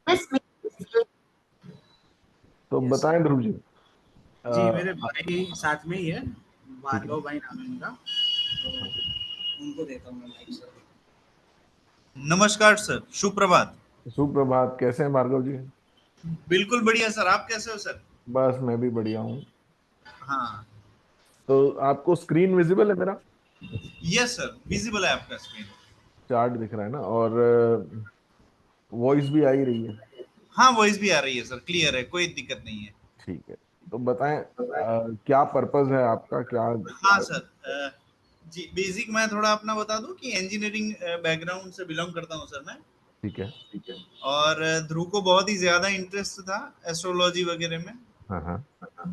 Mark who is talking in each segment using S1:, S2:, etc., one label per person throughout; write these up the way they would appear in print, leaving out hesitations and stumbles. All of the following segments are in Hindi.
S1: तो
S2: यस
S1: बताएं ध्रुव जी।
S2: जी, मेरे
S1: अ,
S2: भाई साथ में ही है,
S1: ठीक है।
S2: भार्गव भाई नाम है उनका, तो
S1: हाँ।
S2: उनको देता हूँ मैं माइक सर। नमस्कार सर, सुप्रभात।
S1: सुप्रभात, कैसे हैं भार्गव जी?
S2: बिल्कुल बढ़िया सर, आप कैसे हो सर?
S1: बस मैं भी बढ़िया हूँ।
S2: हाँ।
S1: तो आपको स्क्रीन विजिबल है मेरा?
S2: यस सर, विजिबल है आपका स्क्रीन।
S1: चार्ट दिख रहा है ना? और वॉइस भी आ ही रही है?
S2: हाँ, वॉइस भी आ रही है सर, क्लियर है, कोई दिक्कत नहीं है।
S1: ठीक है। तो बताएं, क्या पर्पस है आपका, क्या?
S2: हाँ सर, जी बेसिक मैं थोड़ा अपना बता दूं कि इंजीनियरिंग बैकग्राउंड से बिलोंग करता हूँ सर मैं।
S1: ठीक है।
S2: और ध्रुव को बहुत ही ज्यादा इंटरेस्ट था एस्ट्रोलॉजी वगैरह में।
S1: हाँ हाँ।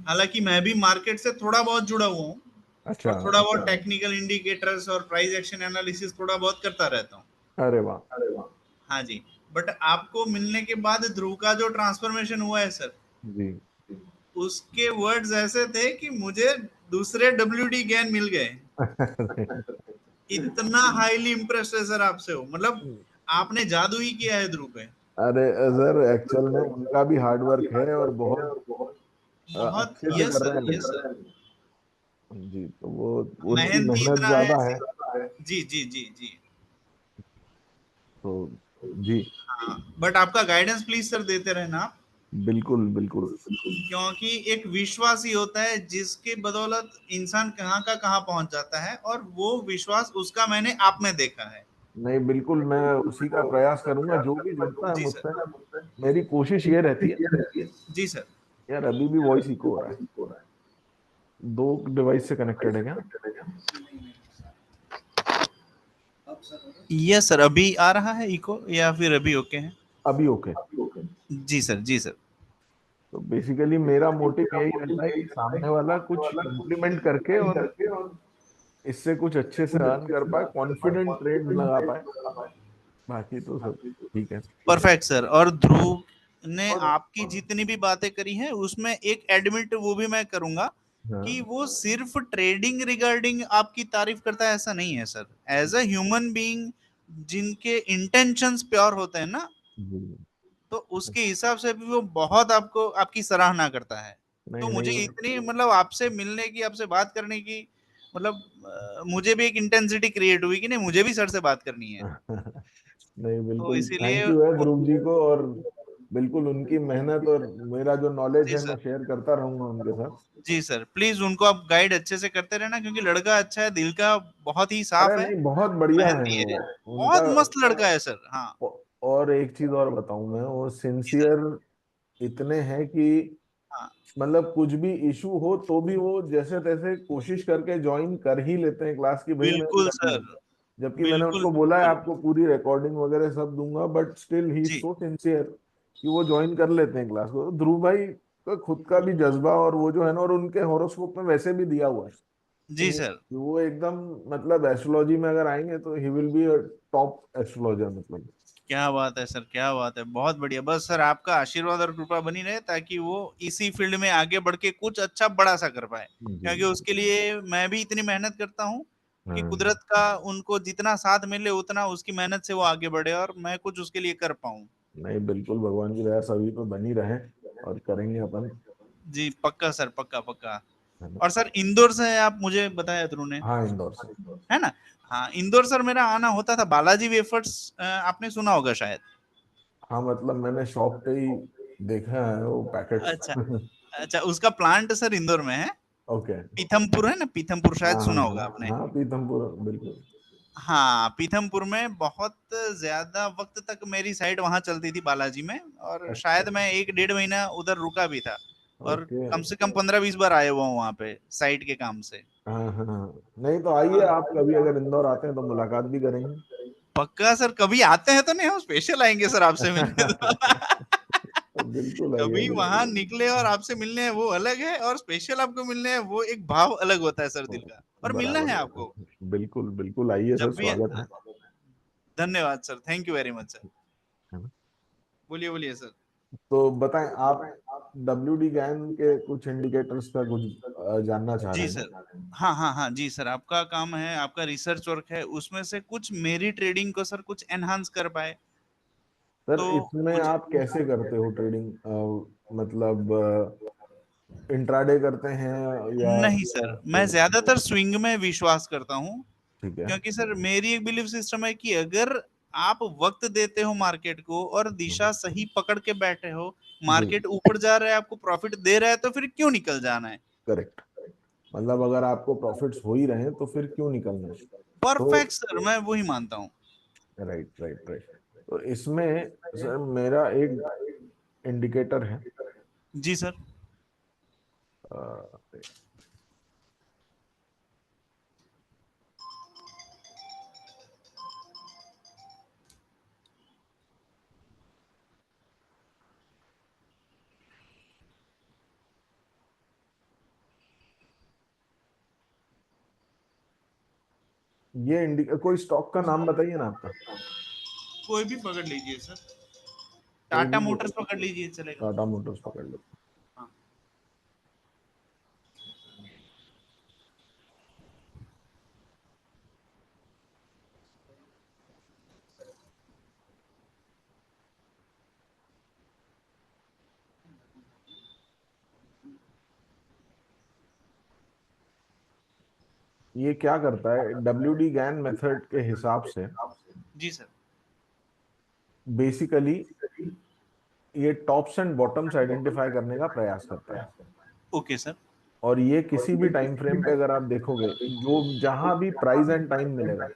S2: हालांकि मैं भी मार्केट से थोड़ा बहुत जुड़ा हुआ हूँ,
S1: अच्छा।
S2: और थोड़ा बहुत टेक्निकल इंडिकेटर्स और प्राइस एक्शन एनालिसिस थोड़ा बहुत करता रहता हूँ।
S1: अरे वाह।
S2: हाँ जी। बट आपको मिलने के बाद ध्रुव का जो ट्रांसफॉर्मेशन हुआ है सर,
S1: जी।
S2: उसके वर्ड्स ऐसे थे कि मुझे दूसरे डब्ल्यूडी ज्ञान मिल गए। इतना हाईली इम्प्रेस्ड है सर आपसे हो, मतलब आपने जादू ही किया है ध्रुव पे।
S1: अरे सर, एक्चुअल में उनका भी हार्ड वर्क है और बहुत
S2: बहुत,
S1: अच्छे से
S2: यस
S1: कर
S2: सर,
S1: रहे हैं।
S2: Yes sir.
S1: जी, तो वो उनकी
S2: मेहनती
S1: मेहनत
S2: इतना है।
S1: ज्यादा है।
S2: जी जी जी जी।
S1: तो जी,
S2: हाँ, बट आपका गाइडेंस प्लीज सर देते रहना आप,
S1: बिल्कुल बिल्कुल।
S2: क्योंकि एक विश्वास ही होता है जिसके बदौलत इंसान कहाँ का कहाँ पहुंच जाता है, और वो विश्वास उसका मैंने आप में देखा है।
S1: नहीं, बिल्कुल मैं उसी का प्रयास करूंगा, जो भी जुड़ता है
S2: जी
S1: मुझसे।
S2: सर।
S1: मेरी कोशिश ये रहती है।
S2: जी सर।
S1: यार, अभी भी वॉइस इको हो रहा है। दो डिवाइस से कनेक्टेड है क्या?
S2: यस सर, अभी आ रहा है इको या फिर अभी ओके है?
S1: अभी ओके।
S2: जी सर, जी सर।
S1: तो बेसिकली मेरा मोटिव यही रहता है कि सामने वाला कुछ इम्प्लीमेंट करके और इससे कुछ अच्छे से अर्न कर पाए, कॉन्फिडेंट ट्रेड लगा पाए। बाकी तो सब ठीक है।
S2: Perfect sir. और ध्रुव ने आपकी जितनी भी बातें करी हैं उसमें एक एडमिट वो भी मैं करूंगा, कि
S1: हाँ
S2: वो सिर्फ ट्रेडिंग रिगार्डिंग आपकी तारीफ करता है ऐसा नहीं है sir. As a human being, जिनके इंटेंशंस प्योर होते हैं ना,
S1: जी।
S2: तो उसके हिसाब से भी वो बहुत आपको आपकी सराहना करता है।
S1: नहीं
S2: तो मुझे
S1: नहीं।
S2: इतनी मतलब आपसे मिलने की, आपसे बात करने की, मतलब मुझे भी एक इंटेंसिटी क्रिएट हुई कि नहीं, मुझे भी सर से बात करनी है।
S1: नहीं,
S2: तो
S1: बिल्कुल
S2: इसीलिए
S1: थैंक यू है ध्रुव जी को। और बिल्कुल उनकी मेहनत और मेरा जो नॉलेज
S2: जी
S1: है मैं
S2: सर।
S1: शेयर करता रहूंगा उनके साथ।
S2: जी सर, प्लीज उनको आप गाइड अच्छे से करते रहना, क्योंकि लड़का अच्छा है, दिल का बहुत ही
S1: अरे
S2: साफ है,
S1: नहीं, बहुत बढ़िया है
S2: मेहनती
S1: वो।
S2: है,
S1: उनका
S2: बहुत मस्त लड़का है सर। हाँ।
S1: और एक चीज और बताऊं मैं, वो
S2: जी सर।
S1: सिंसियर इतने हैं कि
S2: हाँ।
S1: मतलब कुछ भी इशू हो तो भी वो जैसे तैसे कोशिश करके ज्वाइन कर ही लेते हैं क्लास की, भाई मैं
S2: बिल्कुल
S1: कर
S2: सर।
S1: लूं। जबकि मैंने
S2: बिल्कुल
S1: उनको बोला है
S2: बिल्कुल।
S1: आपको पूरी रिकॉर्डिंग वगैरह सब दूंगा, बट स्टिल ही
S2: जी।
S1: सो सिंसियर कि वो ज्वाइन कर लेते हैं क्लास को। तो ध्रुव भाई का खुद का भी जज्बा और वो जो है ना, और उनके हॉरोस्कोप में वैसे भी दिया हुआ है
S2: जी
S1: कि
S2: सर।
S1: वो एकदम मतलब एस्ट्रोलॉजी में अगर आएंगे तो he will be top astrologer मतलब।
S2: क्या बात है सर, क्या बात है, बहुत बढ़िया। बस सर आपका आशीर्वाद और कृपा बनी रहे, ताकि वो इसी फील्ड में आगे बढ़ के कुछ अच्छा बड़ा सा कर पाए,
S1: जी।
S2: क्योंकि उसके लिए मैं भी इतनी मेहनत करता हूँ कि
S1: हाँ।
S2: कुदरत का उनको जितना साथ मिले उतना उसकी मेहनत से वो आगे बढ़े और मैं कुछ उसके लिए कर पाऊँ।
S1: नहीं, बिल्कुल भगवान की दया सभी पे बनी रहे और करेंगे अपन।
S2: जी पक्का सर, पक्का पक्का।
S1: है ना?
S2: और सर इंदौर से है आप, मुझे बताया ध्रुव ने,
S1: हाँ, इंदौर से।
S2: है ना? हाँ, इंदौर सर मेरा आना होता था, बालाजी वेफर्स आपने सुना होगा शायद।
S1: हाँ, मतलब मैंने शॉप पे ही देखा है वो पैकेट्स।
S2: अच्छा। अच्छा, उसका प्लांट सर इंदौर में है।
S1: ओके।
S2: पीथमपुर है ना, पीथमपुर
S1: हाँ
S2: शायद
S1: हाँ
S2: सुना होगा
S1: हाँ
S2: आपने।
S1: हाँ, पीतमपुर बिल्कुल।
S2: हाँ, पीथमपुर में बहुत ज्यादा वक्त तक मेरी साइट वहां चलती थी बालाजी में, और
S1: अच्छा।
S2: शायद मैं एक डेढ़ महीना उधर रुका भी था, और
S1: ओके।
S2: कम से कम 15-20 बार आए हुआ हूँ वहां पे साइट के काम से।
S1: हाँ हाँ हाँ। नहीं तो आइए, आप कभी अगर इंदौर आते हैं तो मुलाकात भी करेंगे।
S2: पक्का सर, कभी आते हैं तो नहीं, हम स्पेशल आएंगे सर आपसे मिलने तो।
S1: बिल्कुल आइए,
S2: कभी वहां
S1: बिल्कुल।
S2: निकले और आपसे मिलने हैं वो अलग है, और स्पेशल आपको मिलने हैं वो एक भाव अलग होता है सर दिल का, और मिलना
S1: बराबर
S2: है आपको
S1: बराबर, बिल्कुल बिल्कुल आइए सर,
S2: जब भी।
S1: स्वागत है।
S2: धन्यवाद sir, thank you very much sir.
S1: है ना?
S2: बोलिए बोलिए सर।
S1: तो बताएं आप, WD गैन के कुछ इंडिकेटर्स का कुछ जानना चाह रहे
S2: जी
S1: हैं ना?
S2: सर। हाँ हाँ हाँ, जी सर, आपका काम है, आपका रिसर्च वर्क है, उसमें से कुछ मेरी ट्रेडिंग को सर कुछ एनहांस कर पाए।
S1: सर
S2: तो
S1: इसमें
S2: मुझे
S1: आप कैसे करते हो ट्रेडिंग, मतलब इंट्राडे करते हैं या?
S2: नहीं सर, मैं ज्यादातर स्विंग में विश्वास करता हूँ।
S1: ठीक है।
S2: क्योंकि सर मेरी एक बिलीफ सिस्टम है कि अगर आप वक्त देते हो मार्केट को और दिशा सही पकड़ के बैठे हो,
S1: जी।
S2: मार्केट ऊपर जा रहा है, आपको प्रॉफिट दे रहा है, तो फिर क्यों निकल जाना है।
S1: करेक्ट। मतलब अगर आपको प्रॉफिट्स हो ही रहे हैं तो फिर क्यों निकलना है? तो
S2: परफेक्ट सर, मैं वही मानता हूँ।
S1: Right right right. तो इसमें सर मेरा एक इंडिकेटर है।
S2: जी सर।
S1: अ, ये कोई स्टॉक का नाम बताइए ना आपका।
S2: कोई भी पकड़ लीजिए सर,
S1: कोई
S2: टाटा
S1: भी
S2: मोटर्स पकड़ लीजिए, चलेगा।
S1: टाटा मोटर्स पकड़ लो।
S2: हाँ।
S1: ये क्या करता है, WD गैन मेथड के हिसाब से
S2: जी सर।
S1: बेसिकली ये टॉप्स एंड बॉटम्स आइडेंटिफाई करने का प्रयास करता है।
S2: Okay sir.
S1: और ये किसी भी टाइम फ्रेम पे अगर आप देखोगे, जो जहां भी प्राइस एंड टाइम मिलेगा,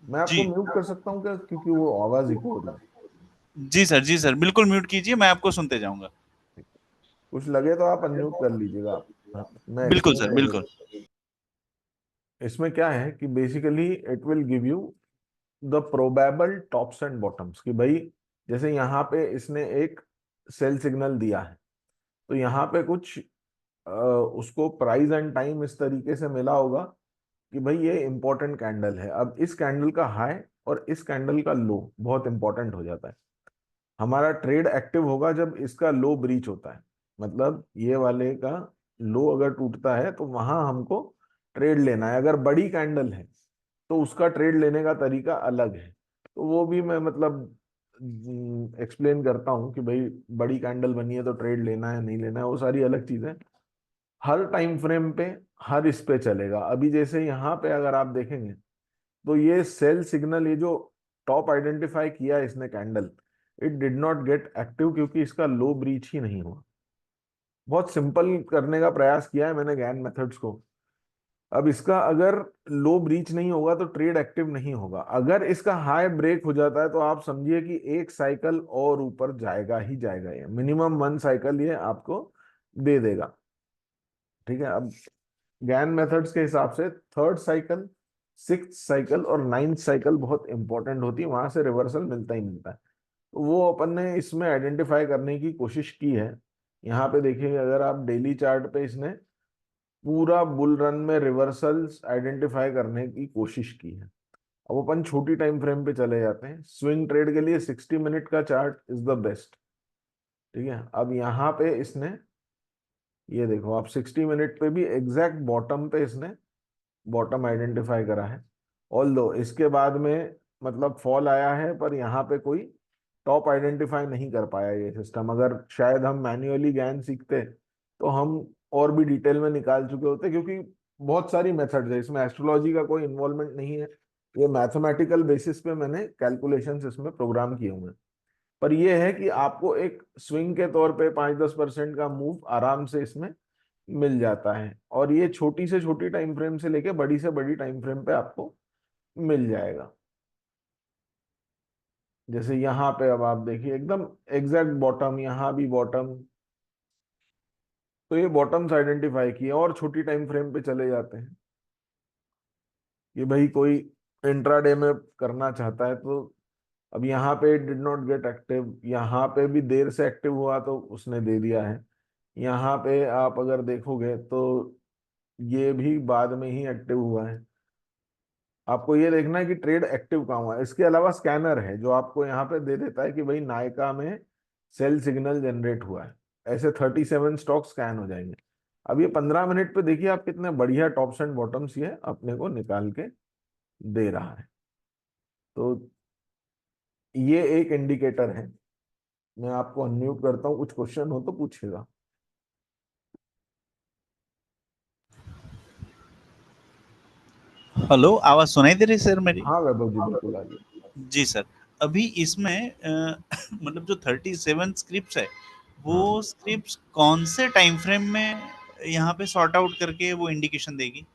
S1: मैं आपको
S2: जी
S1: म्यूट कर सकता हूँ क्या, क्योंकि वो आवाज इको हो रही है।
S2: जी सर, जी सर, बिल्कुल म्यूट कीजिए, मैं आपको सुनते जाऊंगा।
S1: कुछ लगे तो आप अनम्यूट कर लीजिएगा आप। हाँ, मैं
S2: बिल्कुल
S1: एक्सप्लेन
S2: सर,
S1: कर
S2: बिल्कुल।
S1: देता हूँ। इसमें क्या है कि basically it will give you the probable tops and bottoms, कि भाई जैसे यहाँ पे इसने एक सेल सिग्नल दिया है, तो यहाँ पे कुछ उसको प्राइस एंड टाइम इस तरीके से मिला होगा कि भाई ये इंपॉर्टेंट कैंडल है। अब इस कैंडल का हाई और इस कैंडल का लो बहुत इंपॉर्टेंट हो जाता है। हमारा ट्रेड एक्टिव होगा जब इसका लो ब्रीच होता है, मतलब ये वाले का लो अगर टूटता है तो वहां हमको ट्रेड लेना है। अगर बड़ी कैंडल है तो उसका ट्रेड लेने का तरीका अलग है। तो वो भी मैं मतलब एक्सप्लेन करता हूँ कि भाई बड़ी कैंडल बनी है तो ट्रेड लेना है नहीं लेना है, वो सारी अलग चीजें हर टाइम फ्रेम पे हर इस पे चलेगा। अभी जैसे यहाँ पे अगर आप देखेंगे तो ये सेल सिग्नल, ये जो टॉप आइडेंटिफाई किया है इसने candle, it did not gate active क्योंकि इसका लो ब्रीच ही नहीं हुआ। बहुत सिंपल करने का प्रयास किया है मैंने गैन मेथड्स को। अब इसका अगर लो ब्रीच नहीं होगा तो ट्रेड एक्टिव नहीं होगा। अगर इसका हाई ब्रेक हो जाता है तो आप समझिए कि एक साइकिल और ऊपर जाएगा ही जाएगा, ये मिनिमम 1 साइकिल ये आपको दे देगा। ठीक है। अब गैन मेथड्स के हिसाब से थर्ड साइकिल, सिक्स्थ साइकिल और नाइन्थ साइकिल बहुत इंपॉर्टेंट होती है, वहां से रिवर्सल मिलता ही मिलता है। तो वो अपन ने इसमें आइडेंटिफाई करने की कोशिश की है। यहाँ पे देखिए, अगर आप डेली चार्ट पे इसने पूरा बुल रन में रिवर्सल्स आइडेंटिफाई करने की कोशिश की है। अब अपन छोटी टाइम फ्रेम पे चले जाते हैं। स्विंग ट्रेड के लिए 60 मिनट का चार्ट इज द बेस्ट। ठीक है। अब यहाँ पे इसने, ये देखो आप, 60 मिनट पे भी एग्जैक्ट बॉटम पे इसने बॉटम आइडेंटिफाई करा है। ऑल दो इसके बाद में मतलब फॉल आया है, पर यहाँ पे कोई टॉप आइडेंटिफाई नहीं कर पाया ये सिस्टम। अगर शायद हम मैन्युअली ज्ञान सीखते तो हम और भी डिटेल में निकाल चुके होते, क्योंकि बहुत सारी मेथड्स है इसमें, एस्ट्रोलॉजी का कोई इन्वॉल्वमेंट नहीं है। ये मैथमेटिकल बेसिस पे मैंने कैलकुलेशंस इसमें प्रोग्राम किए हुए हैं। पर यह है कि आपको एक स्विंग के तौर पे 5-10% का मूव आराम से इसमें मिल जाता है। और ये छोटी से छोटी टाइम फ्रेम से लेके बड़ी से बड़ी टाइम फ्रेम पे आपको मिल जाएगा। जैसे यहाँ पे अब आप देखिए एकदम एग्जैक्ट बॉटम, यहाँ भी बॉटम। तो ये बॉटम्स आइडेंटिफाई किए और छोटी टाइम फ्रेम पे चले जाते हैं कि भाई कोई इंट्राडे में करना चाहता है तो अब यहाँ पे डिड नॉट गेट एक्टिव, यहाँ पे भी देर से एक्टिव हुआ तो उसने दे दिया है। यहाँ पे आप अगर देखोगे तो ये भी बाद में ही एक्टिव हुआ है। आपको ये देखना है कि ट्रेड एक्टिव कहाँ हुआ है। इसके अलावा स्कैनर है जो आपको यहाँ पे दे देता है कि भाई नायका में सेल सिग्नल जनरेट हुआ है। ऐसे 37 स्टॉक स्कैन हो जाएंगे। अब ये 15 मिनट पे देखिए आप कितने बढ़िया टॉप्स एंड बॉटम्स ये अपने को निकाल के दे रहा है। तो ये एक इंडिकेटर है। मैं आपको अनम्यूट करता हूँ, कुछ क्वेश्चन हो तो पूछेगा।
S2: हेलो, आवाज सुनाई दे रही सर मेरी?
S1: हाँ वैभव जी, बिल्कुल आइए।
S2: जी सर। अभी इसमें मतलब जो 37 स्क्रिप्ट्स है, वो
S1: हाँ,
S2: स्क्रिप्ट्स कौन से टाइम फ्रेम में यहाँ पे सॉर्ट आउट करके वो इंडिकेशन देगी?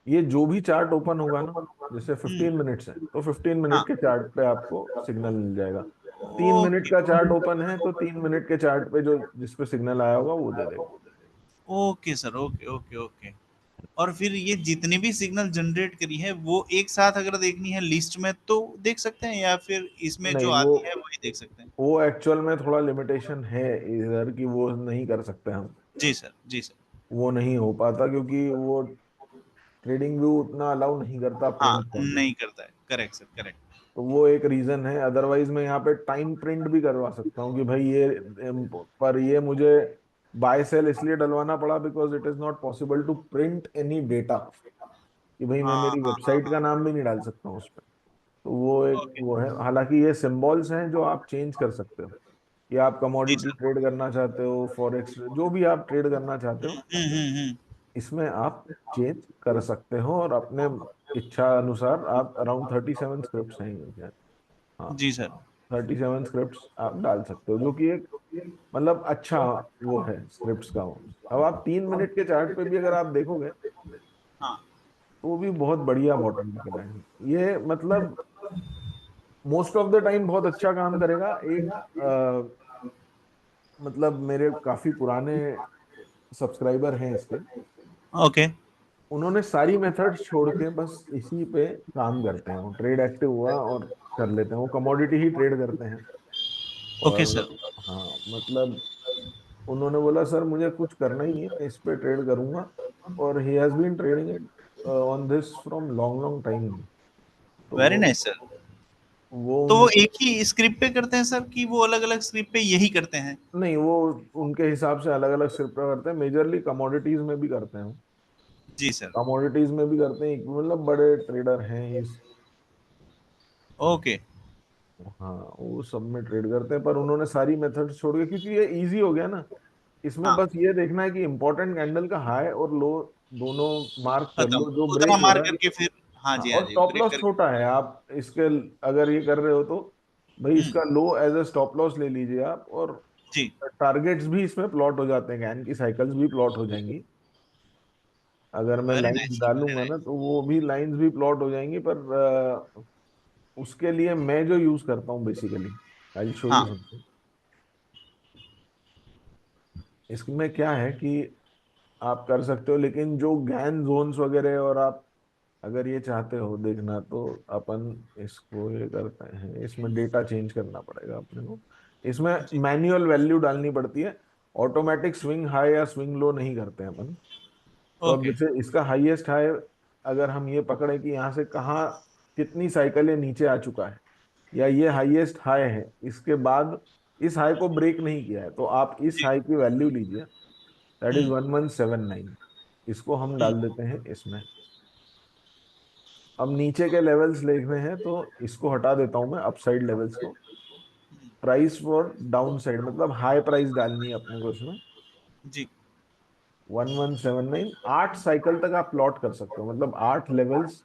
S1: ये जो भी चार्ट ओपन होगा ना, जैसे
S2: हम्म।
S1: 15 मिनट्स है तो 15 मिनट
S2: हाँ।
S1: के चार्ट पे आपको सिग्नल मिल जाएगा। 3 मिनट
S2: ओके।
S1: का चार्ट ओपन है तो 3 मिनट के चार्ट पे जो जिस पे सिग्नल आया होगा वो दे देगा।
S2: Okay sir, okay okay okay. और फिर ये जितनी भी सिग्नल जनरेट करी है वो एक साथ अगर देखनी है लिस्ट में तो देख सकते हैं, या फिर इसमें जो
S1: नहीं,
S2: आती है वही देख सकते हैं?
S1: वो एक्चुअल में थोड़ा लिमिटेशन है इधर की, वो नहीं कर सकते हम।
S2: जी सर, जी सर।
S1: वो नहीं हो पाता क्योंकि वो ट्रेडिंग व्यू उतना अलाउ नहीं करता
S2: हाँ,
S1: प्रिंट करना।
S2: नहीं करता है। Correct sir, correct.
S1: तो वो एक रीजन है। अदरवाइज मैं यहाँ पे टाइम प्रिंट भी करवा सकता हूँ कि भाई ये पर ये मुझे बाय सेल इसलिए डलवाना पड़ा because it is not possible to print any data, कि भाई मैं
S2: हाँ
S1: मेरी
S2: हाँ हाँ
S1: वेबसाइट का
S2: हाँ।
S1: नाम भी नहीं डाल सकता हूँ उस पर। तो वो एक
S2: ओके।
S1: वो है। हालांकि ये सिंबल्स हैं जो आप चेंज कर सकते हो, कि आप
S2: जी
S1: कमोडिटी
S2: सर।
S1: ट्रेड करना चाहते हो, फॉरेक्स जो भी आप ट्रेड करना चाहते हो,
S2: हम्म।
S1: इसमें आप चेंज कर सकते हो और अपने इच्छा अनुसार आप अराउंड 37 स्क्रिप्ट्स हैं ये। हाँ,
S2: जी सर।
S1: 37 स्क्रिप्ट्स आप डाल सकते हो, जो कि एक मतलब अच्छा वो है स्क्रिप्ट्स का वो। अब आप 3 मिनट के चार्ट पे भी अगर आप देखोगे
S2: हाँ।
S1: तो वो भी बहुत बढ़िया बॉटम निकल है। ये मतलब मोस्ट ऑफ द टाइम बहुत अच्छा काम करेगा। एक मतलब मेरे काफी पुराने सब्सक्राइबर हैं इसके,
S2: ओके।
S1: उन्होंने सारी मेथड्स छोड़ के बस इसी पे काम करते हैं। वो ट्रेड एक्टिव हुआ और कर लेते हैं, वो कमोडिटी ही ट्रेड करते हैं।
S2: ओके
S1: और
S2: सर।
S1: हाँ मतलब उन्होंने बोला सर मुझे कुछ करना ही नहीं है, मैं इस पे ट्रेड करूंगा। और he has been trading it on this from long long time.
S2: Very
S1: तो
S2: नाइस सर।
S1: वो
S2: तो वो
S1: उनकी
S2: एक ही स्क्रिप्ट पे करते हैं सर, कि वो अलग अलग स्क्रिप्ट पे यही करते हैं?
S1: नहीं, वो उनके हिसाब से अलग अलग स्क्रिप्ट करते हैं। मेजरली कमोडिटीज में भी करते हैं।
S2: जी सर।
S1: कमोडिटीज में भी करते हैं, मतलब बड़े ट्रेडर हैं इस।
S2: ओके।
S1: हाँ, वो सब में ट्रेड करते हैं, पर उन्होंने सारी मेथड्स छोड़ के, क्योंकि ये इजी हो गया ना। इसमें
S2: हाँ।
S1: बस ये देखना है कि इंपॉर्टेंट कैंडल का हाई और लो दोनों मार्क कर
S2: खत्म।
S1: लो, जो
S2: उतना
S1: ब्रेक हो
S2: मार
S1: रहा है।
S2: करके फिर। हाँ
S1: हाँ,
S2: जी, हाँ
S1: और
S2: जी,
S1: स्टॉप
S2: ब्रेक
S1: लॉस
S2: करके।
S1: छोटा है। आप इसके अगर ये कर रहे हो तो भाई
S2: हम्म।
S1: इसका लो एज अ स्टॉप लॉस ले लीजिए आप। और
S2: जी।
S1: टारगेट्स भी इसमें प्लॉट हो जाते हैं, गैन की साइकिल्स भी प्लॉट हो जाएंगी। अगर मैं
S2: very
S1: lines
S2: nice sir, very
S1: डालूंगा ना
S2: नाइस।
S1: तो वो भी लाइंस भी प्लॉट हो जाएंगी। पर उसके लिए मैं जो यूज करता हूँ बेसिकली, आई शो यू
S2: हाँ।
S1: समथिंग। इसमें क्या है कि आप कर सकते हो, लेकिन जो गैन जोन्स वगैरह, और आप अगर ये चाहते हो देखना तो अपन इसको ये करते हैं, इसमें डेटा चेंज करना पड़ेगा अपने को। इसमें
S2: जी।
S1: मैन्युअल वैल्यू डालनी पड़ती है। ऑटोमेटिक स्विंग हाई या स्विंग लो नहीं करते हैं अपन। तो अब
S2: ओके।
S1: जैसे इसका हाईएस्ट हाई अगर हम ये पकड़े कि यहाँ से कहाँ कितनी साइकिल ये नीचे आ चुका है, या ये हाईएस्ट हाई है, इसके बाद इस हाई को ब्रेक नहीं किया है, तो आप इस
S2: जी।
S1: हाई की वैल्यू लीजिए। दैट इज
S2: हम्म।
S1: 1179। इसको हम
S2: हम्म।
S1: डाल देते हैं इसमें। अब नीचे के लेवल्स देखने हैं तो इसको हटा देता हूं मैं, अपसाइड लेवल्स को। प्राइस फॉर डाउन साइड मतलब हाई प्राइस डालनी है अपने को इसमें।
S2: जी।
S1: 1179, 8 साइकिल तक आप प्लॉट कर सकते हो, मतलब 8 लेवल्स,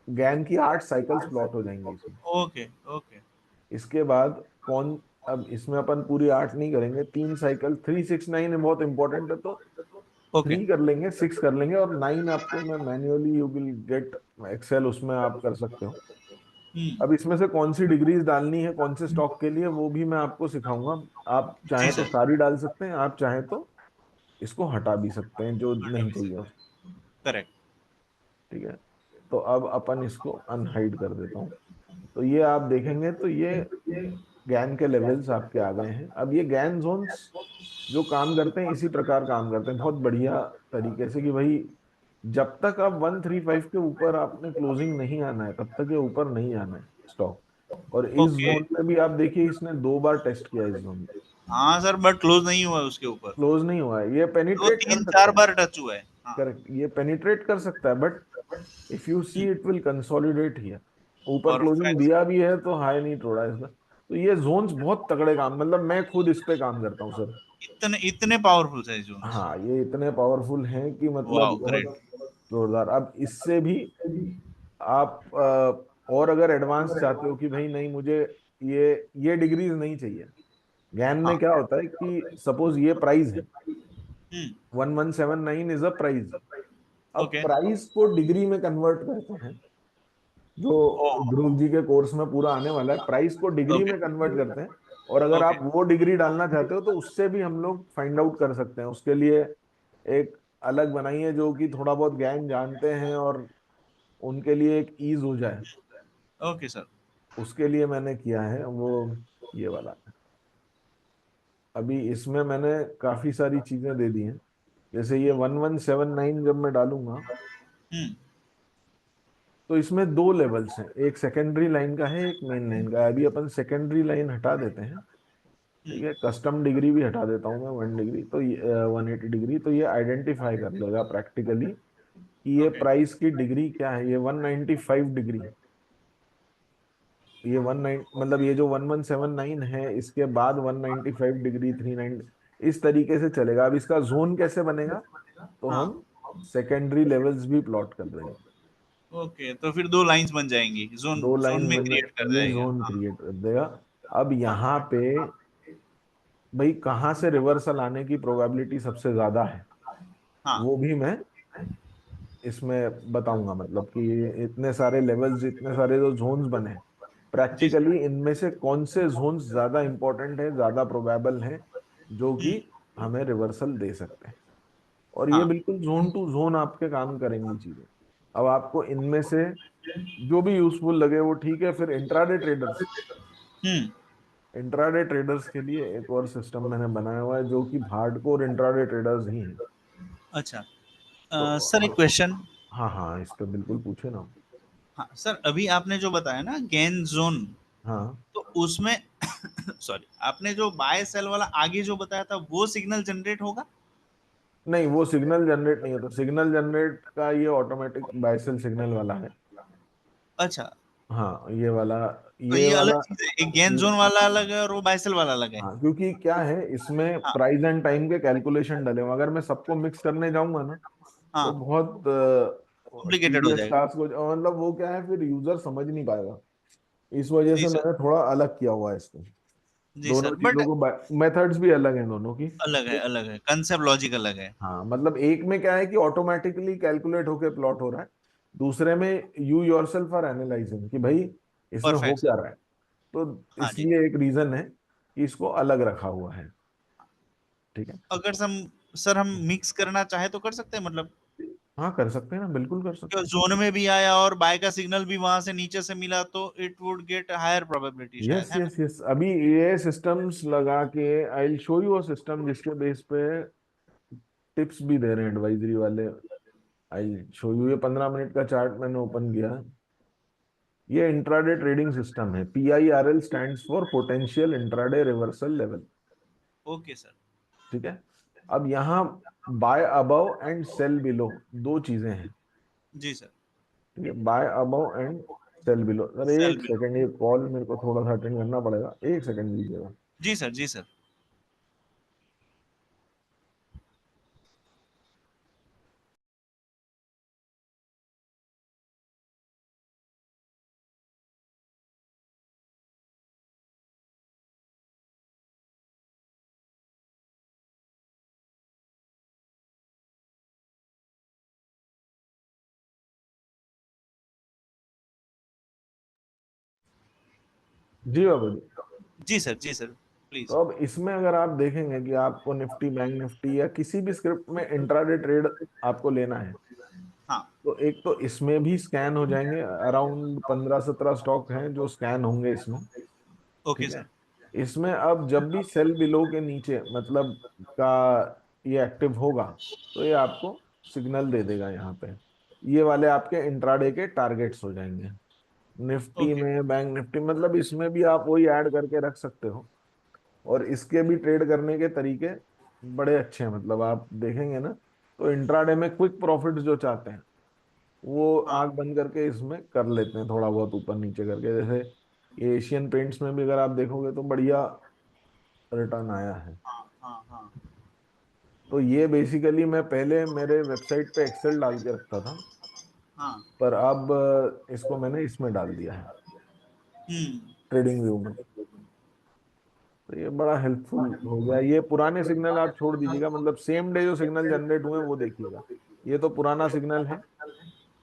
S1: गैन की 8 साइकिल्स प्लॉट हो जाएंगी इसमें।
S2: ओके ओके
S1: इसके बाद कौन, अब इसमें अपन पूरी 8 नहीं करेंगे, 3 साइकिल, 369 बहुत इंपॉर्टेंट है तो
S2: ओके।
S1: 3 कर लेंगे, 6 कर लेंगे, और 9 आपको मैं manually you will get Excel, उसमें आप कर सकते हो।
S2: हम्म।
S1: अब इसमें से कौन सी डिग्रीज डालनी है कौन से स्टॉक के लिए, वो भी मैं आपको सिखाऊंगा। आप
S2: जी
S1: चाहें तो
S2: सर।
S1: सारी डाल सकते हैं, आप चाहें तो इसको हटा भी सकते हैं जो
S2: हटा
S1: नहीं
S2: भी
S1: चाहिए।
S2: सकते हैं। करेक्ट।
S1: ठीक है, तो अब अपन इसको अनहाइड कर देता हूँ। तो ये आप देखेंगे तो ये गैन के लेवल्स आपके आ गए हैं। अब ये गैन जोन्स जो काम करते हैं इसी प्रकार काम करते हैं बहुत बढ़िया तरीके से, कि भाई जब तक आप 135 के ऊपर आपने क्लोजिंग नहीं आना है तब तक ये ऊपर नहीं आना है स्टॉक। और इस
S2: ओके।
S1: जोन में भी आप देखिए इसने 2 बार टेस्ट किया इस जोन में,
S2: हाँ सर, बट क्लोज नहीं हुआ उसके ऊपर।
S1: क्लोज नहीं हुआ है। ये
S2: वो
S1: पेनिट्रेट कर
S2: तीन
S1: सकता
S2: चार
S1: है।
S2: बार टच हुआ है। हाँ।
S1: करेक्ट, ये पेनिट्रेट कर सकता है, but if you see it will consolidate here. ऊपर
S2: और
S1: क्लोजिंग दिया भी है तो हाई नहीं तोड़ा इसमें। तो ये जोन्स बहुत तगड़े काम, मतलब मैं खुद इस पे काम करता हूँ सर।
S2: इतने इतने पावरफुल है जोन्स।
S1: हाँ ये इतने पावरफुल हैं कि मतलब
S2: वाओ, ग्रेट।
S1: बहुत जोरदार। अब इससे भी आप और अगर एडवांस चाहते हो कि भाई नहीं मुझे ये डिग्रीज नहीं चाहिए। ज्ञान में
S2: हाँ।
S1: क्या होता है कि सपोज ये प्राइस है,
S2: हम्म।
S1: 1179 इज अ प्राइस। अब
S2: ओके।
S1: प्राइस को डिग्री में कन्वर्ट करते हैं, जो
S2: ओ।
S1: ध्रुव जी के कोर्स में पूरा आने वाला है, प्राइस को डिग्री
S2: ओके।
S1: में कन्वर्ट करते हैं। और अगर
S2: ओके।
S1: आप वो डिग्री डालना चाहते हो तो उससे भी हम लोग फाइंड आउट कर सकते हैं। उसके लिए एक अलग बनाई है जो कि थोड़ा बहुत ज्ञान जानते हैं और उनके लिए एक ईज हो जाए,
S2: ओके सर।
S1: उसके लिए मैंने किया है वो, ये वाला। अभी इसमें मैंने काफी सारी चीजें दे दी हैं। जैसे ये 1179 जब मैं डालूंगा
S2: हम्म।
S1: तो इसमें दो लेवल्स हैं, एक सेकेंडरी लाइन का है, एक मेन लाइन का है। अभी अपन सेकेंडरी लाइन हटा देते हैं। ठीक
S2: हम्म।
S1: है, कस्टम डिग्री भी हटा देता हूँ मैं, 1 डिग्री, तो ये 180 डिग्री। तो ये आइडेंटिफाई कर लेगा प्रैक्टिकली कि ये
S2: ओके।
S1: प्राइस की डिग्री क्या है। ये 195 डिग्री, ये 19 मतलब ये जो 1179 है इसके बाद 195 डिग्री, 390, इस तरीके से चलेगा। अब इसका जोन कैसे बनेगा, तो
S2: हाँ।
S1: हम सेकेंडरी लेवल्स भी प्लॉट कर देंगे।
S2: ओके, तो फिर दो लाइंस बन जाएंगी, जोन
S1: दो
S2: जोन
S1: लाइंस
S2: में
S1: बन
S2: क्रिएट कर
S1: ये
S2: जाएगा।
S1: जोन
S2: हाँ।
S1: क्रिएट कर देगा। अब
S2: हाँ।
S1: यहाँ पे भाई कहाँ से रिवर्सल आने की प्रोबेबिलिटी सबसे ज्यादा है,
S2: हाँ।
S1: वो भी मैं इसमें बताऊंगा। मतलब कि इतने सारे लेवल्स, इतने सारे जो जोन्स बने,
S2: जी सर।
S1: प्रैक्टिकली इनमें से कौन से जोन्स ज्यादा इंपॉर्टेंट है, ज्यादा प्रोबेबल हैं, जो कि
S2: हम्म।
S1: हमें रिवर्सल दे सकते हैं। और ये
S2: हाँ।
S1: बिल्कुल जोन टू जोन आपके काम करेंगी चीजें। अब आपको इनमें से जो भी यूजफुल लगे वो ठीक है। फिर इंट्राडे ट्रेडर्स,
S2: हम्म।
S1: इंट्राडे ट्रेडर्स के लिए एक और सिस्टम मैंने बनाया हुआ है जो कि हार्डकोर इंट्राडे ट्रेडर्स ही हैं।
S2: अच्छा।
S1: तो
S2: सर एक क्वेश्चन।
S1: हाँ हाँ, इस पे बिल्कुल पूछे ना।
S2: हाँ सर, अभी आपने जो बताया ना गेन जोन,
S1: हाँ
S2: तो उसमें सॉरी, आपने जो बाय सेल वाला आगे जो बताया था वो सिग्नल जनरेट होगा?
S1: नहीं, वो सिग्नल जनरेट नहीं होता। सिग्नल जनरेट का ये ऑटोमेटिक बाइसेल सिग्नल वाला है।
S2: अच्छा।
S1: हाँ ये वाला,
S2: तो
S1: ये
S2: ये अलग
S1: वाला
S2: चीज है, एक गेन जोन वाला अलग है और वो बाय सेल वाला अलग है।
S1: हाँ क्योंकि क्या है इसमें
S2: हाँ।
S1: प्राइस एंड टाइम के कैलकुलेशन डले हुए हैं। अगर मैं सबको मिक्स करने जाऊंगा ना तो
S2: हाँ।
S1: बहुत
S2: कॉम्प्लिकेटेड हो
S1: टीडियस
S2: जाएगा।
S1: टास्क हो मतलब वो क्या है, फिर यूजर समझ नहीं पाएगा। इस वजह
S2: जी
S1: से
S2: सर।
S1: मैंने थोड़ा अलग किया हुआ है इसको।
S2: जी
S1: दोनों
S2: सर, बट
S1: चीजों को, मेथड्स भी अलग हैं दोनों की।
S2: अलग है, कंसेप्ट लॉजिक अलग है।
S1: हाँ मतलब एक में क्या है कि ऑटोमेटिकली कैलकुलेट होके प्लॉट हो रहा है, दूसरे में यू योरसेल्फ आर एनालाइजिंग कि भाई इसमें हो
S2: परफेक्ट सर।
S1: क्या रहा है। तो
S2: हाँ जी।
S1: इसलिए एक रीजन है कि इसको अलग रखा हुआ है। ठीक है।
S2: अगर हम मिक्स करना चाहे तो कर सकते हैं, मतलब
S1: हाँ कर सकते हैं ना, बिल्कुल कर सकते हैं।
S2: जोन में भी आया और बाय का सिग्नल भी वहां से नीचे से मिला तो it would get higher probability शायद,
S1: यस
S2: है ना?
S1: यस यस, अभी ये सिस्टम्स लगा के I will show you a system जिसके बेस पे टिप्स भी दे रहे हैं एडवाइजरी वाले। आई शो यू, ये 15 मिनट का चार्ट मैंने ओपन किया। ये इंट्राडे ट्रेडिंग सिस्टम है। PIRL stands for potential intraday reversal level.
S2: Okay sir.
S1: ठीक है। अब यहाँ buy above and sell below दो चीजें हैं।
S2: जी सर।
S1: ठीक है, buy above and sell below. Sir
S2: sell
S1: एक
S2: बिलो।
S1: सेकंड, ये कॉल मेरे को थोड़ा सा अटेंड करना पड़ेगा, एक सेकंड दीजिएगा।
S2: जी सर, जी सर।
S1: जी बाबू जी।
S2: जी सर, जी सर,
S1: तो
S2: प्लीज।
S1: अब इसमें अगर आप देखेंगे कि आपको निफ्टी, बैंक निफ्टी या किसी भी स्क्रिप्ट में इंट्राडे ट्रेड आपको लेना है,
S2: हाँ।
S1: तो एक तो इसमें भी स्कैन हो जाएंगे। अराउंड 15-17 स्टॉक हैं जो स्कैन होंगे इसमें।
S2: ओके
S1: ठीक है।
S2: सर।
S1: इसमें अब जब भी सेल बिलो के नीचे मतलब का ये एक्टिव होगा तो ये आपको सिग्नल दे देगा यहाँ पे। ये वाले आपके इंट्राडे के टारगेट्स हो जाएंगे। Nifty
S2: okay.
S1: में, बैंक निफ्टी, मतलब इसमें भी आप वही ऐड करके रख सकते हो। और इसके भी ट्रेड करने के तरीके बड़े अच्छे हैं। मतलब आप देखेंगे ना तो इंट्राडे में क्विक प्रॉफिट जो चाहते हैं वो
S2: हाँ
S1: आंख बंद करके इसमें कर लेते हैं थोड़ा बहुत ऊपर नीचे करके। जैसे ये एशियन पेंट्स में भी अगर आप देखोगे तो बढ़िया रिटर्न आया है।
S2: हाँ हाँ हाँ।
S1: तो ये बेसिकली मैं पहले मेरे वेबसाइट पे एक्सेल डाल के रखता था,
S2: हाँ।
S1: पर अब इसको मैंने इसमें डाल दिया है,
S2: हम्म।
S1: ट्रेडिंग व्यू में। तो ये बड़ा हेल्पफुल हो गया। ये पुराने सिग्नल आप छोड़ दीजिएगा, मतलब सेम डे जो सिग्नल जनरेट हुए हैं वो देखिएगा। ये तो पुराना सिग्नल है,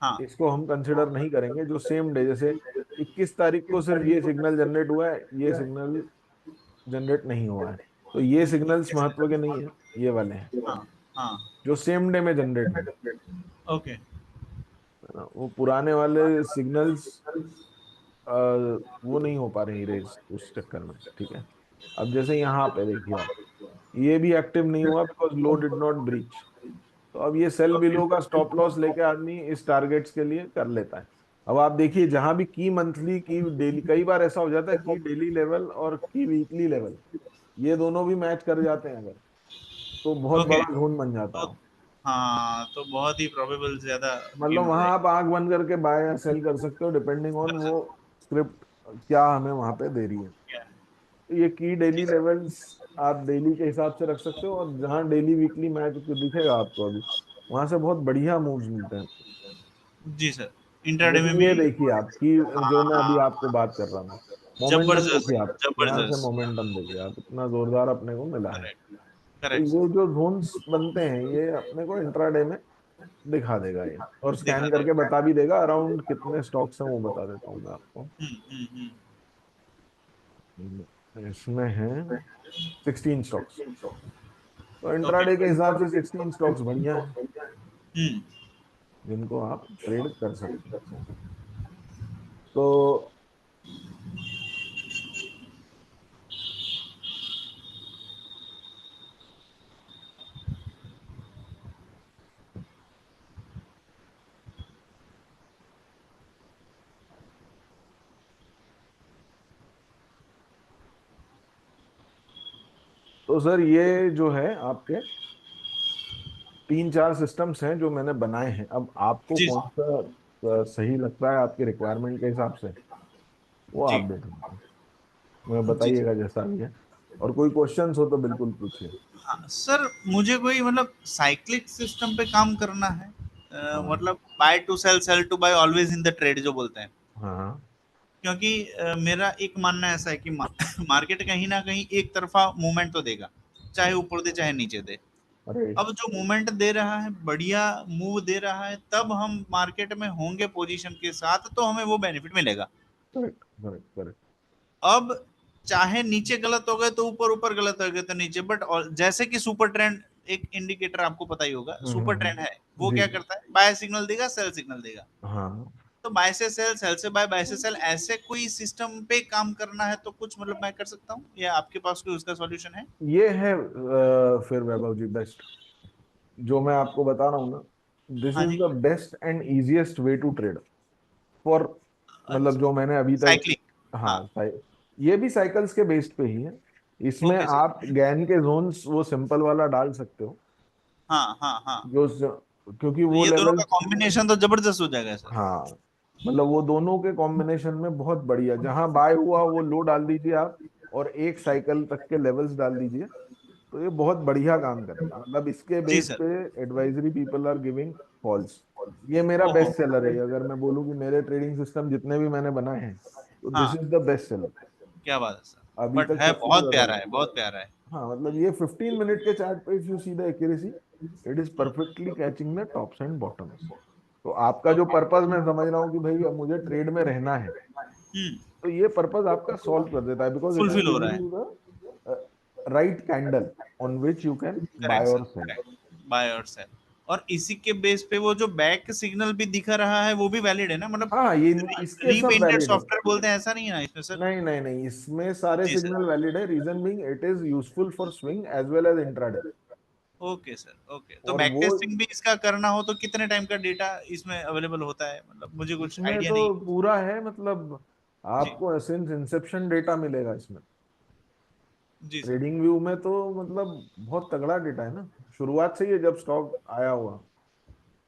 S2: हाँ।
S1: इसको हम कंसिडर नहीं करेंगे। जो सेम डे, जैसे 21 तारीख को सिर्फ ये सिग्नल जनरेट हुआ है, ये सिग्नल जनरेट नहीं हुआ है, तो ये सिग्नल्स महत्व के नहीं है, ये वाले हैं
S2: हाँ हाँ।
S1: जो सेम डे में जनरेट हुए,
S2: ओके।
S1: है ना। वो पुराने वाले सिग्नल्स वो नहीं हो पा रहे इरेज उस चक्कर में, ठीक है। अब जैसे यहाँ पे देखिए आप, ये भी एक्टिव नहीं हुआ because low did not breach. तो अब ये सेल बिलो का स्टॉप लॉस लेके आदमी इस टारगेट्स के लिए कर लेता है। अब आप देखिए जहां भी की मंथली की डेली, कई बार ऐसा हो जाता है कि डेली लेवल और की वीकली लेवल ये दोनों भी मैच कर जाते हैं अगर, तो बहुत
S2: ओके।
S1: बड़ा जोन बन जाता
S2: तो
S1: है।
S2: हाँ, तो बहुत ही प्रोबेबल ज्यादा की
S1: मतलब
S2: हो
S1: वहां
S2: जाएगी।
S1: आप आंख बंद करके बाय या सेल कर सकते हो डिपेंडिंग ऑन
S2: कर
S1: वो
S2: सकते
S1: स्क्रिप्ट क्या हमें वहां पे दे रही है।
S2: हैं।
S1: तो ये की
S2: जी
S1: डेली
S2: सर।
S1: लेवल्स आप डेली के हिसाब से रख सकते हो, और जहाँ डेली वीकली मैच दिखेगा आपको अभी, वहां से बहुत बढ़िया मूव्स मिलते हैं।
S2: जी सर। इंट्राडे में
S1: जैसे
S2: भी।
S1: ये देखिए आप की, जो
S2: हाँ
S1: मैं अभी
S2: हाँ।
S1: आपको बात कर रहा था, मोमेंटम
S2: जबरदस्त
S1: देखिए आप, यहाँ से
S2: जबरदस्त।
S1: मोमेंटम देखिए आप, इतना जोरदार अपने को मिला है।
S2: करेक्ट।
S1: तो
S2: करेक्ट
S1: ये
S2: सर।
S1: जो जोन्स बनते हैं ये अपने को इंट्राडे में दिखा देगा ये, और
S2: दिखा
S1: स्कैन करके
S2: देगा।
S1: बता भी देगा अराउंड कितने स्टॉक्स हैं, वो बता देता हूँ मैं आपको।
S2: हम्म।
S1: इसमें है 16 स्टॉक्स, तो
S2: ओके।
S1: इंट्राडे के हिसाब से 16 स्टॉक्स बढ़िया है
S2: हम्म।
S1: जिनको आप ट्रेड कर सकते हैं। तो सर ये जो है आपके 3-4 सिस्टम्स हैं जो मैंने बनाए हैं। अब आपको
S2: जी
S1: कौन सा सही लगता है आपकी रिक्वायरमेंट के हिसाब से, वो आप
S2: जी।
S1: देख लीजिए, मुझे
S2: जी
S1: बताइएगा जैसा भी है। और कोई क्वेश्चंस हो तो बिल्कुल पूछिए।
S2: हाँ सर, मुझे कोई मतलब साइक्लिक सिस्टम पे काम करना है।
S1: हाँ
S2: मतलब buy to sell, sell to buy, always in the trade जो बोलते हैं।
S1: हाँ।
S2: क्योंकि मेरा एक मानना ऐसा है कि मार्केट कहीं ना कहीं एक तरफा मूवमेंट तो देगा, चाहे ऊपर दे चाहे नीचे दे।
S1: अरे
S2: अब जो मूवमेंट दे रहा है, बढ़िया मूव दे रहा है, तब हम मार्केट में होंगे पोजीशन के साथ तो हमें वो बेनिफिट मिलेगा।
S1: Correct correct correct.
S2: अब चाहे नीचे गलत हो गए तो ऊपर, ऊपर गलत हो गए तो नीचे, बट जैसे कि सुपर ट्रेंड एक इंडिकेटर आपको पता ही होगा, सुपर ट्रेंड है, वो
S1: जी
S2: क्या
S1: जी।
S2: करता है, बाय सिग्नल देगा, सेल सिग्नल देगा।
S1: हाँ,
S2: तो बाय से सेल से बाय, बाय से सेल, ऐसे कोई सिस्टम पे काम करना है तो कुछ मतलब मैं कर सकता हूँ, या आपके पास कोई उसका सॉल्यूशन है?
S1: ये है फिर वैभव जी बेस्ट, जो मैं आपको बता रहा हूँ ना, दिस
S2: हाँ
S1: इज
S2: जी।
S1: The best and easiest way to trade for, मतलब
S2: अच्छा।
S1: जो मैंने अभी तक।
S2: साइक्लिंग। हाँ
S1: हाँ ये भी साइकिल्स के बेस्ड पे ही है। इसमें
S2: ओके
S1: आप
S2: सर।
S1: गैन के जोन्स वो सिंपल वाला डाल सकते हो,
S2: हाँ हाँ हाँ।
S1: क्योंकि
S2: तो
S1: वो
S2: ये दोनों का
S1: लेवल्स,
S2: कॉम्बिनेशन तो जबरदस्त हो जाएगा सर।
S1: हाँ मतलब वो दोनों के कॉम्बिनेशन में बहुत बढ़िया, जहां बाय हुआ वो लो डाल दीजिए आप, और एक साइकिल तक के लेवल्स डाल दीजिए, तो ये बहुत बढ़िया काम करेगा। मतलब इसके
S2: जी
S1: बेस
S2: सर।
S1: पे advisory people are giving calls. ये मेरा
S2: ओहो।
S1: बेस्ट सेलर है, अगर मैं बोलूँ कि मेरे ट्रेडिंग सिस्टम जितने भी मैंने बनाए हैं, तो दिस
S2: हाँ,
S1: इज द बेस्ट सेलर
S2: क्या बात है सर।
S1: अभी
S2: बट
S1: तक,
S2: है
S1: सबसे
S2: बहुत
S1: ज्यादा
S2: प्यारा है,
S1: बढ़िया।
S2: बहुत प्यारा है।
S1: हाँ मतलब ये 15 मिनट के चार्ट पे if you see the accuracy, it is perfectly catching the tops and bottoms. तो आपका जो
S2: ओके।
S1: पर्पज मैं समझ रहा हूँ कि भाई अब मुझे ट्रेड में रहना है,
S2: हम्म।
S1: तो ये पर्पज आपका सॉल्व कर देता है, बिकॉज इट इज
S2: फुलफिल हो रहा
S1: गिविंग
S2: है।
S1: You the right candle on which you can buy
S2: correct sir,
S1: और सेल।
S2: करेक्ट। बाय और सेल। और इसी के बेस पे वो जो बैक सिग्नल भी दिखा रहा है वो भी वैलिड है ना, मतलब
S1: हाँ ये इसके सब
S2: रीपेंटेड
S1: वैलिड है।
S2: सॉफ्टवेयर बोलते हैं, ऐसा नहीं है ना इसमें सर?
S1: नहीं नहीं नहीं, इसमें सारे
S2: जी सर।
S1: सिग्नल वैलिड है, reason being it is useful for swing as well as intraday.
S2: Okay sir, okay. तो
S1: और
S2: बैक
S1: वो
S2: टेस्टिंग भी इसका करना हो तो कितने टाइम का डेटा इसमें अवेलेबल होता है, मतलब मुझे कुछ
S1: इसमें
S2: आइडिया
S1: तो
S2: नहीं।
S1: पूरा है, मतलब
S2: जी।
S1: आपको सिंस इंसेप्शन डेटा मिलेगा इसमें।
S2: जी सर।
S1: ट्रेडिंग व्यू में तो मतलब बहुत तगड़ा डेटा है ना, शुरुआत से ही है जब स्टॉक आया हुआ।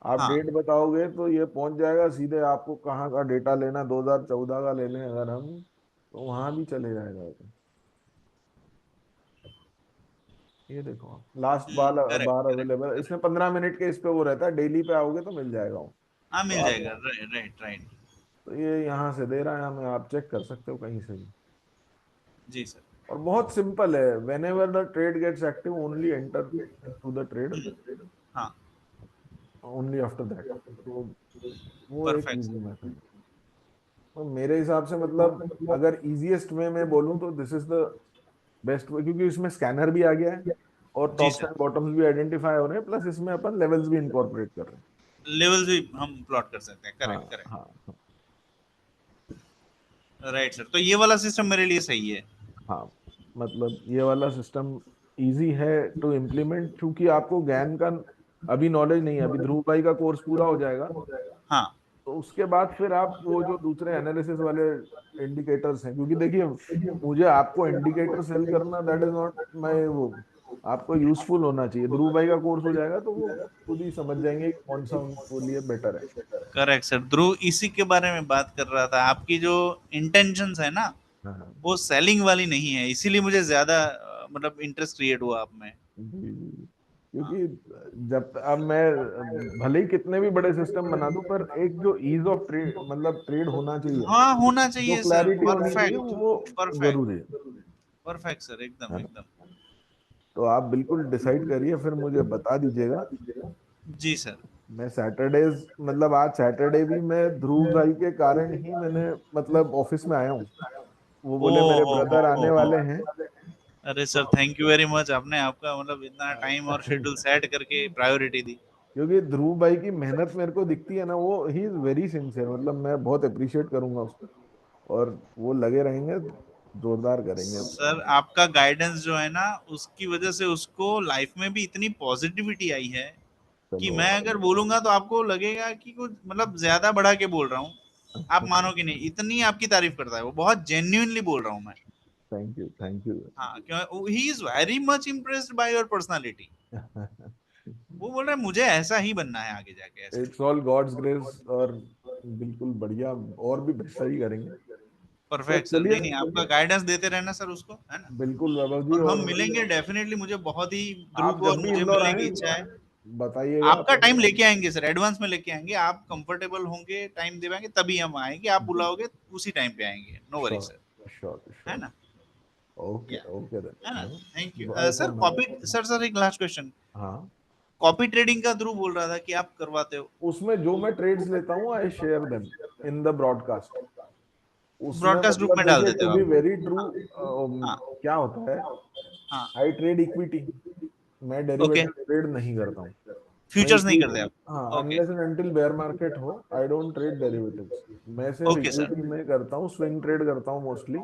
S1: आप
S2: हाँ
S1: डेट बताओगे तो ये पहुंच जाएगा सीधे, आपको कहाँ का डेटा लेना, 2014 का ले लें अगर हम, तो वहां भी चले जाएगा ये। ये देखो लास्ट बार
S2: करेक्ट
S1: बार
S2: करेक्ट
S1: अवेलेबल,
S2: करेक्ट।
S1: इसमें 15 मिनट के इस पे वो रहता है, डेली पे आओगे तो मिल जाएगा वो।
S2: हाँ
S1: तो
S2: मिल
S1: आप,
S2: जाएगा, राइट राइट राइट।
S1: तो ये यहाँ से दे रहा है हमें, आप चेक कर सकते हो कहीं से भी।
S2: जी सर।
S1: और बहुत सिंपल है, whenever the trade gets active only enter to the trade,
S2: हाँ
S1: ओनली आफ्टर दैट। तो वो एक
S2: परफेक्ट
S1: इजी
S2: सर।
S1: मेथड है। तो मेरे हिसाब से मतलब अगर इजीएस्ट वे में बोलूं तो this is the best way, क्योंकि इसमें स्कैनर भी आ गया है और
S2: जी
S1: टॉप्स
S2: सर,
S1: एंड बॉटम्स भी आइडेंटिफाई हो रहे हैं, प्लस इसमें अपन लेवल्स भी इंकॉर्पोरेट कर रहे हैं।
S2: लेवल्स भी हम प्लॉट कर सकते हैं,
S1: हाँ
S2: करेक्ट करेक्ट।
S1: हाँ हाँ।
S2: राइट सर, तो ये वाला सिस्टम मेरे लिए सही है।
S1: हाँ मतलब ये वाला सिस्टम इजी है टू इम्प्लीमेंट, क्योंकि आपको ज्ञान का अभी नॉलेज नहीं है। अभी ध्रुव भाई का कोर्स पूरा हो जाएगा,
S2: हाँ
S1: तो उसके बाद फिर आप वो जो दूसरे एनालिसिस वाले इंडिकेटर्स हैं, क्योंकि देखिए मुझे आपको इंडिकेटर सेल करना दैट इज नॉट माय वो, आपको यूजफुल होना चाहिए। ध्रुव भाई का कोर्स हो जाएगा तो वो खुद ही समझ जाएंगे कि कौन सा उनको लिए बेटर है।
S2: करेक्ट सर, ध्रुव इसी के बारे में बात कर रहा था, आपकी जो इंटेंशंस है ना
S1: हाँ हाँ
S2: वो सेलिंग वाली नहीं है, इसीलिए मुझे ज्यादा मतलब इंटरेस्ट क्रिएट हुआ आप में।
S1: जी जी।
S2: हाँ
S1: क्योंकि जब अब मैं भले ही कितने भी बड़े सिस्टम बना दूं, पर एक जो ईज ऑफ ट्रेड मतलब ट्रेड होना चाहिए,
S2: हाँ होना
S1: जो
S2: चाहिए सर,
S1: क्लैरिटी होनी चाहिए,
S2: परफेक्ट
S1: वो
S2: परफेक्ट
S1: जरूरी है
S2: परफेक्ट सर, एकदम
S1: है ना।
S2: एकदम।
S1: तो आप बिल्कुल डिसाइड करिए, फिर मुझे बता दीजिएगा।
S2: जी सर।
S1: मैं सैटरडेज मतलब आज सैटरडे भी मैं ध्रुव भाई के कारण ही मैंने मतलब ऑफिस में आया हूँ। वो
S2: ओ
S1: बोले मेरे
S2: हो
S1: ब्रदर आने
S2: हो।
S1: वाले हैं।
S2: अरे
S1: तो
S2: sir thank you very much, आपने आपका मतलब इतना टाइम और शेड्यूल सेट करके प्रायोरिटी दी।
S1: क्योंकि ध्रुव भाई की मेहनत मेरे को दिखती है ना, वो ही इज वेरी सिंसियर, मतलब मैं बहुत अप्रिशिएट करूंगा उसको। और वो लगे रहेंगे, जोरदार करेंगे
S2: सर
S1: काम।
S2: आपका गाइडेंस जो है ना उसकी वजह से उसको लाइफ में भी इतनी पॉजिटिविटी आई है कि
S1: चलो
S2: मैं अगर बोलूंगा तो आपको लगेगा कि कुछ मतलब ज्यादा बढ़ा के बोल रहा हूँ। आप मानोगे नहीं, इतनी आपकी तारीफ करता है वो, बहुत जेन्युइनली बोल रहा हूँ मैं।
S1: Thank you thank you.
S2: हाँ क्यों, he is very much impressed by your personality. वो बोल रहा है मुझे ऐसा ही बनना है आगे जाके, ऐसा।
S1: It's all God's grace. और बिल्कुल बढ़िया, और भी सही करेंगे। तो
S2: परफेक्ट सर,
S1: चलिए,
S2: नहीं नहीं आपका गाइडेंस देते रहना सर उसको, है ना।
S1: बिल्कुल वैभव जी।
S2: और हम
S1: और
S2: मिलेंगे डेफिनेटली, मुझे बहुत ही ध्रुव
S1: आप
S2: को और
S1: जब भी
S2: मुझे
S1: इंदौर
S2: मिलने की
S1: आए
S2: इच्छा है।
S1: बताइएगा
S2: आपका
S1: अपन।
S2: टाइम लेके आएंगे सर, एडवांस में लेके आएंगे, आप कंफर्टेबल होंगे टाइम दे पाएंगे तभी हम आएंगे, आप बुलाओगे उसी टाइम पे आएंगे, no worry
S1: sure
S2: sir.
S1: Sure
S2: है
S1: श्योर।
S2: ना।
S1: ओके
S2: या
S1: ओके
S2: है ना।
S1: Then.
S2: Thank you
S1: bye
S2: sir.
S1: For
S2: copy
S1: now.
S2: Sir, sir एक लास्ट क्वेश्चन।
S1: हाँ,
S2: कॉपी ट्रेडिंग का ध्रुव बोल रहा था कि आप करवाते हो।
S1: उसमें जो मैं ट्रेड्स लेता हूँ I share them in the broadcast. उसमें
S2: ब्रॉडकास्ट ग्रुप
S1: मतलब
S2: में डाल
S1: देखिए
S2: देते
S1: टू
S2: हो
S1: बी
S2: आप।
S1: वेरी ट्रू,
S2: हाँ
S1: क्या होता है,
S2: हाँ।
S1: आई ट्रेड इक्विटी, मैं
S2: ओके,
S1: डेरिवेटिव ट्रेड नहीं करता हूँ। मैं
S2: फ्यूचर्स नहीं करते
S1: इक्विटी,
S2: आप।
S1: हाँ,
S2: okay
S1: unless and until bear market हो आई डोंट ट्रेड डेरिवेटिव्स। मैं सिर्फ
S2: ओके सर।
S1: इक्विटी में करता हूँ, स्विंग ट्रेड करता हूँ मोस्टली।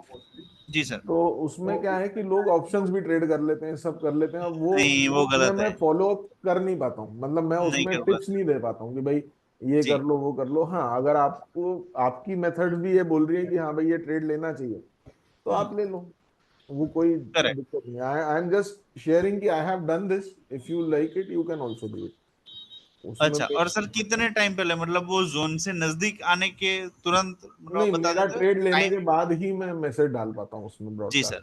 S2: जी सर।
S1: तो उसमें क्या है कि लोग ऑप्शंस भी ट्रेड कर लेते हैं, सब कर लेते हैं, अब
S2: नहीं
S1: वो
S2: वो
S1: उसमें
S2: गलत
S1: मैं
S2: है,
S1: फॉलो अप कर नहीं पाता हूँ, मतलब मैं
S2: नहीं
S1: उसमें
S2: कर
S1: टिप्स
S2: पाते।
S1: नहीं दे पाता हूँ कि भाई ये कर
S2: जी
S1: लो वो कर लो। हाँ, अगर आपको आपकी मेथड भी ये बोल रही है कि हाँ भाई ये ट्रेड लेना चाहिए, तो आप ले लो, वो कोई
S2: करेक्ट।
S1: दिक्कत नहीं। आई एम जस्ट शेयरिंग कि I have done this, if you like it you can also do it. उसमें
S2: अच्छा, और सर कितने टाइम पहले, मतलब वो जोन से नजदीक आने के तुरंत मतलब
S1: नहीं,
S2: बता
S1: मेरा
S2: देते हो
S1: ट्रेड लेने
S2: टाइम।
S1: के बाद ही मैं मैसेज डाल पाता हूँ उसमें
S2: जी
S1: ब्रॉडकास्ट।
S2: सर।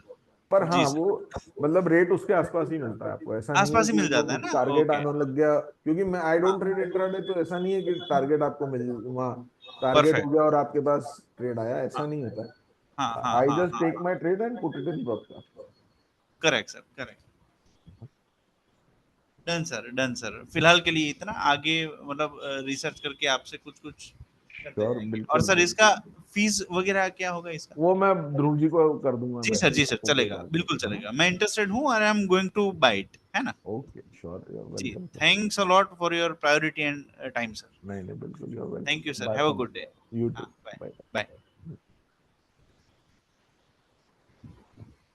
S1: पर
S2: जी
S1: हाँ
S2: सर,
S1: वो मतलब रेट उसके आसपास ही मिलता है आपको, ऐसा नहीं है
S2: आसपास ही
S1: कि
S2: मिल
S1: वो
S2: जाता है
S1: कुछ
S2: ना।
S1: Target
S2: okay.
S1: आने लग गया, क्योंकि मैं आई डोंट ट्रेड
S2: हाँ
S1: इंट्राडे, तो ऐसा नहीं है कि टारगेट आपको मिल वहाँ टारगेट हो
S2: परफेक्ट।
S1: गया और आपके पास ट्रेड आया, ऐसा
S2: हाँ
S1: नहीं होता
S2: हाँ
S1: है।
S2: हाँ
S1: आई
S2: हाँ
S1: जस्ट
S2: हाँ।
S1: Take my trade and put it in broadcast.
S2: Correct sir, correct. Done sir, done sir, फिलहाल के लिए इतना, आगे मतलब रिसर्च करके आपसे कुछ कुछ करते
S1: श्योर,
S2: जाएंगे। और
S1: बिल्कुल
S2: सर
S1: बिल्कुल।
S2: इसका फीस वगैरह क्या होगा इसका।
S1: वो मैं ध्रुव जी को कर दूंगा
S2: जी सर,
S1: मैसेज,
S2: जी सर,
S1: वो कोई
S2: चलेगा,
S1: बात
S2: बिल्कुल
S1: नहीं है ना।
S2: चलेगा, मैं इंटरेस्टेड हूँ और I am going to buy it, है ना।
S1: ओके श्योर, यू आर
S2: जी
S1: welcome sir.
S2: Thanks a lot for your priority and time sir.
S1: नहीं नहीं बिल्कुल, you are
S2: thank you
S1: welcome,
S2: sir,
S1: bye
S2: have a
S1: for
S2: good day.
S1: Now, you too.
S2: हाँ बाय।
S1: बाय।
S2: बाय।